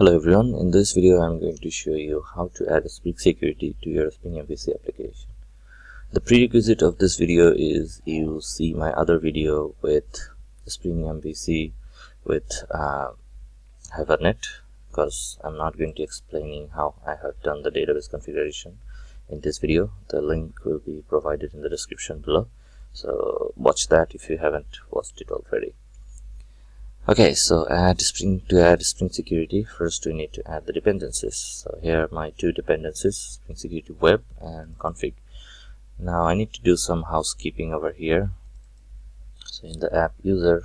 Hello everyone, in this video I am going to show you how to add a Spring security to your Spring MVC application. The prerequisite of this video is you see my other video with Spring MVC with Hibernate, because I'm not going to explaining how I have done the database configuration in this video. The link will be provided in the description below, so watch that if you haven't watched it already. Okay, so to add Spring Security, first we need to add the dependencies. So here are my two dependencies, Spring Security Web and Config. Now I need to do some housekeeping over here. So in the app user,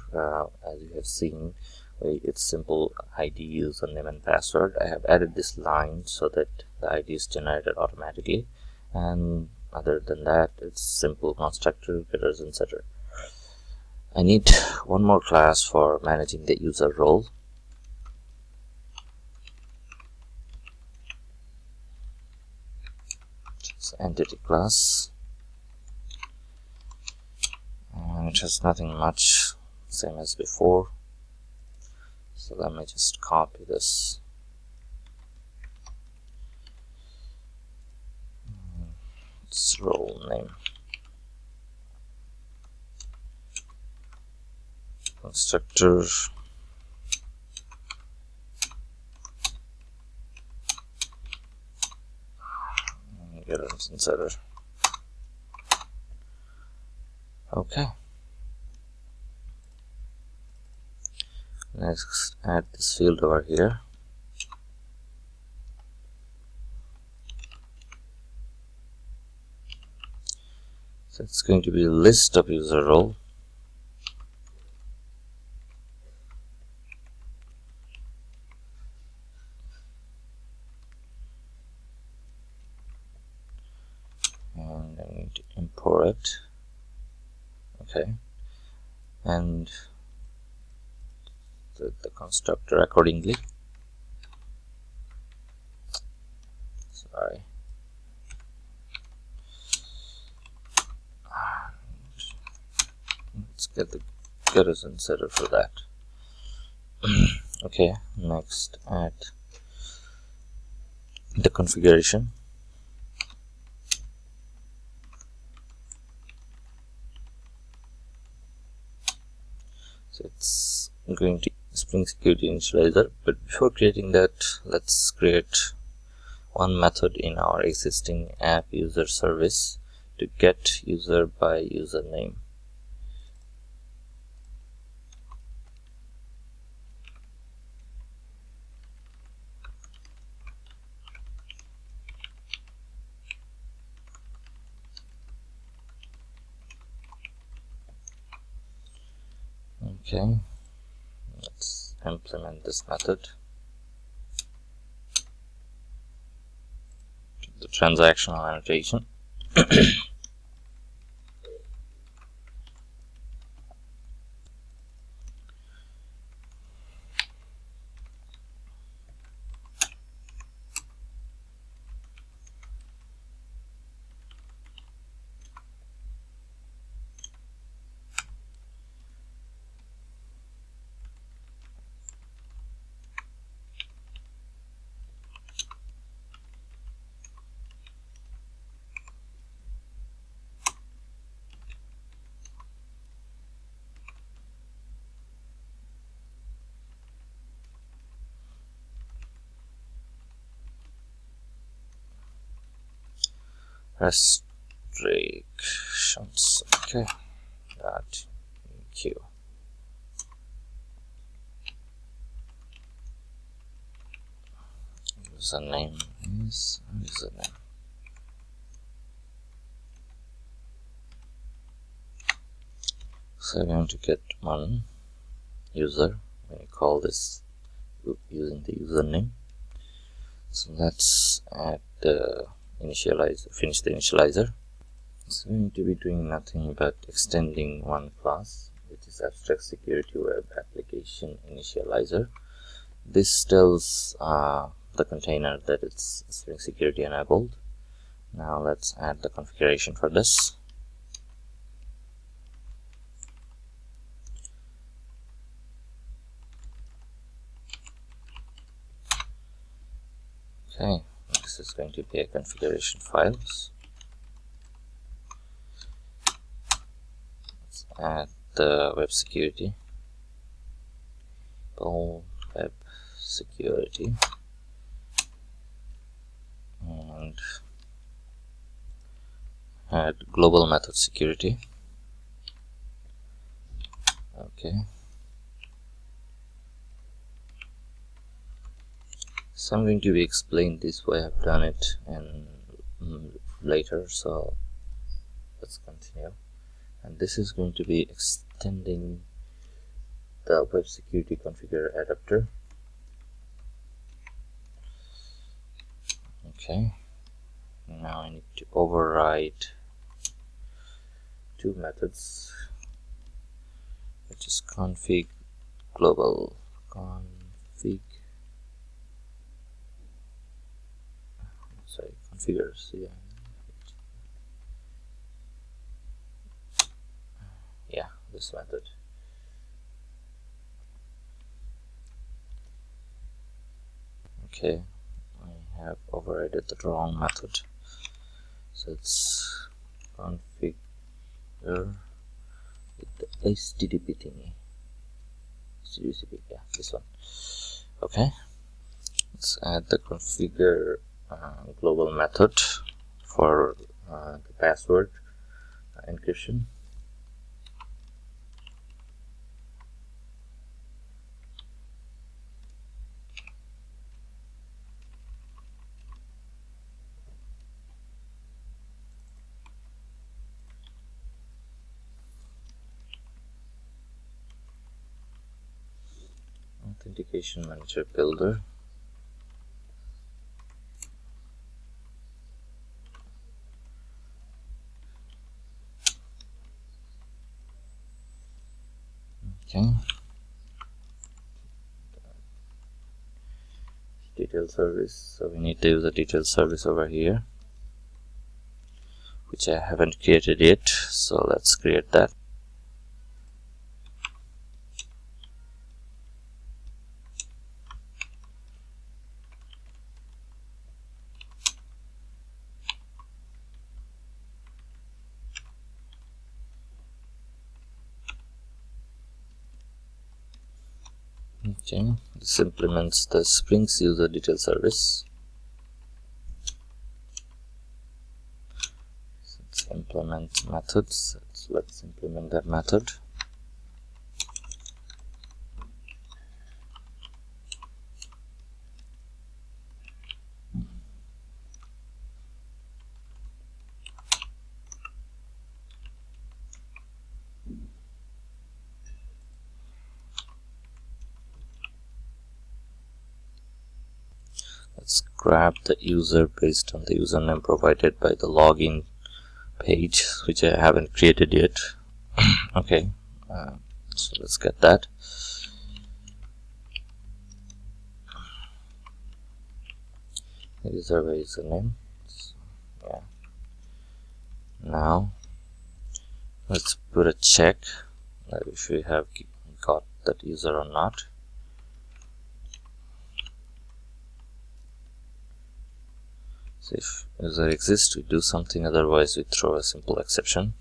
as you have seen, it's simple ID, username and password. I have added this line so that the ID is generated automatically, and other than that it's simple constructor, getters and setter. I need one more class for managing the user role. It's entity class, and it has nothing much, same as before. So let me just copy this. It's role name. Constructor, getters and setter. Okay. Next, add this field over here. So it's going to be a list of user role. And I'm going to import it. Okay, and the constructor accordingly. Sorry. Let's get the getters and setter for that. Okay, next add the configuration. So it's going to Spring Security Initializer, but before creating that, let's create one method in our existing app user service to get user by username. Okay, let's implement this method. The transactional annotation. Restrictions. Okay, that queue. Username is username. So I'm going to get one user when you call this using the username. So let's add the initializer, finish the initializer. It's going to be doing nothing but extending one class, which is Abstract Security Web Application Initializer. This tells the container that it's Spring Security enabled. Now let's add the configuration for this. Okay, this is going to be a configuration files. Let's add the web security. Web security, and add global method security. Okay, so I'm going to explain this way I've done it and later, so let's continue. And this is going to be extending the web security configure adapter. Okay, now I need to override two methods, which is config global configures. Yeah, this method. Okay, I have overridden the wrong method, so it's configure with the HTTP thingy. HTTP, yeah, this one. Okay, let's add the configure global method for the password encryption. Authentication manager builder. Okay, detail service, so we need to use a detail service over here, which I haven't created yet, so let's create that. Okay, this implements the Spring's user detail service. So let's implement methods. Let's implement that method. Let's grab the user based on the username provided by the login page, which I haven't created yet. Okay, so let's get that. User by username. Yeah. Now let's put a check if we have got that user or not. So if user exists, we do something, otherwise we throw a simple exception.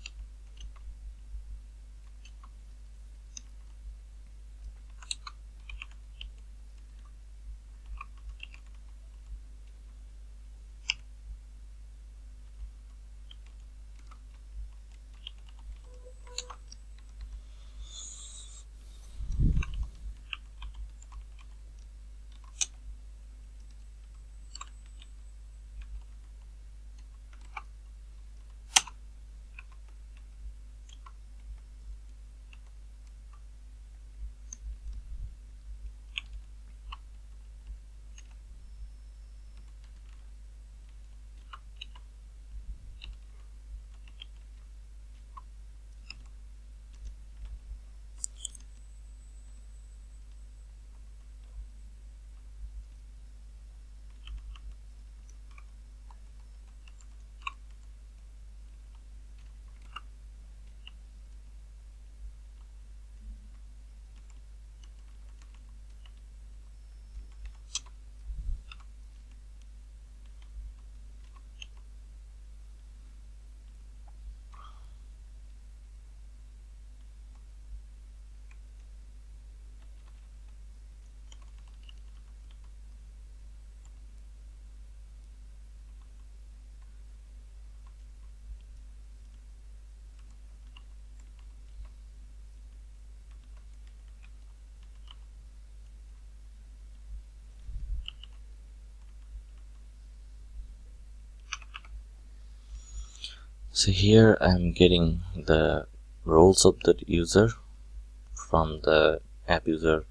So here I'm getting the roles of the user from the app user.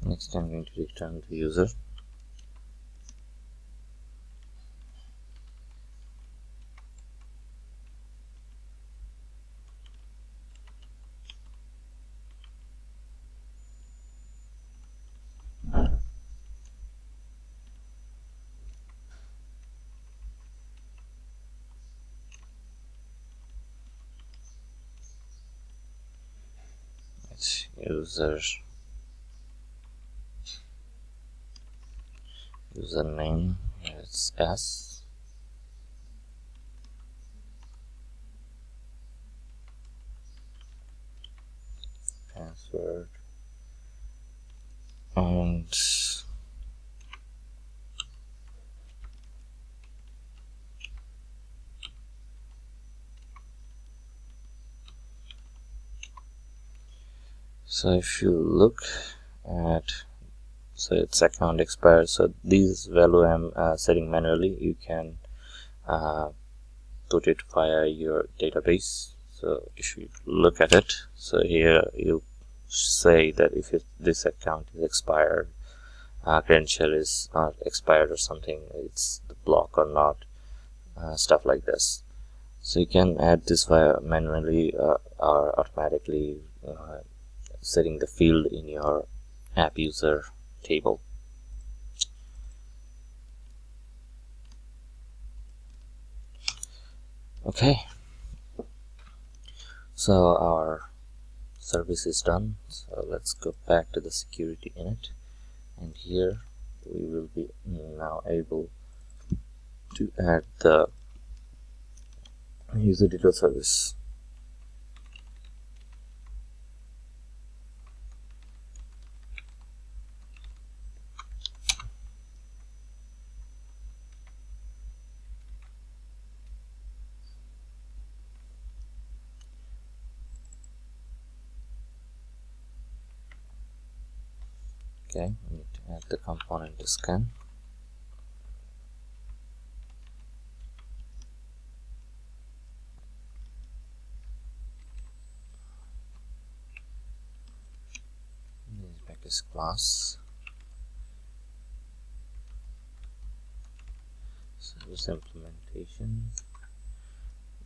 Next I'm going to return the user. It's username, it's S, password, and so if you look at, so its account expires, so these value I'm setting manually. You can put it via your database. So if you look at it, so here you say that if this account is expired, credential is not expired or something, it's the block or not, stuff like this. So you can add this via manually or automatically setting the field in your app user table. Okay, so our service is done. So let's go back to the security init, and here we will be now able to add the user detail service. Okay, we need to add the component to scan. This package class, service implementation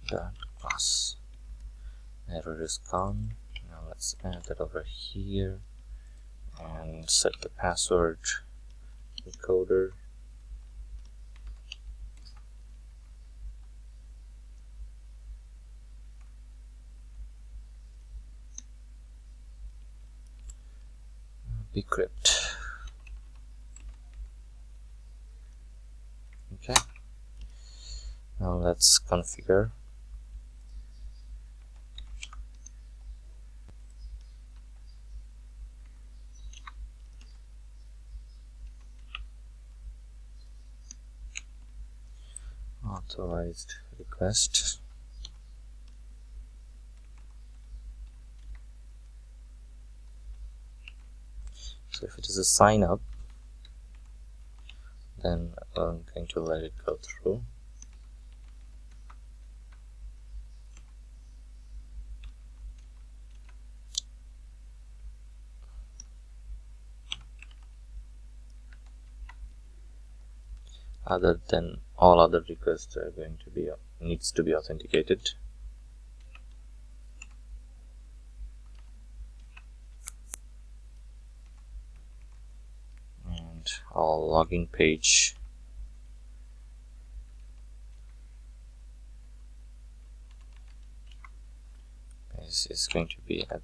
dot class. Error is gone. Now let's add that over here and set the password encoder. Bcrypt. Okay, now let's configure. Authorized request. So if it is a sign up, then I'm going to let it go through. Other than all other requests are going to be needs to be authenticated. And all login page is going to be at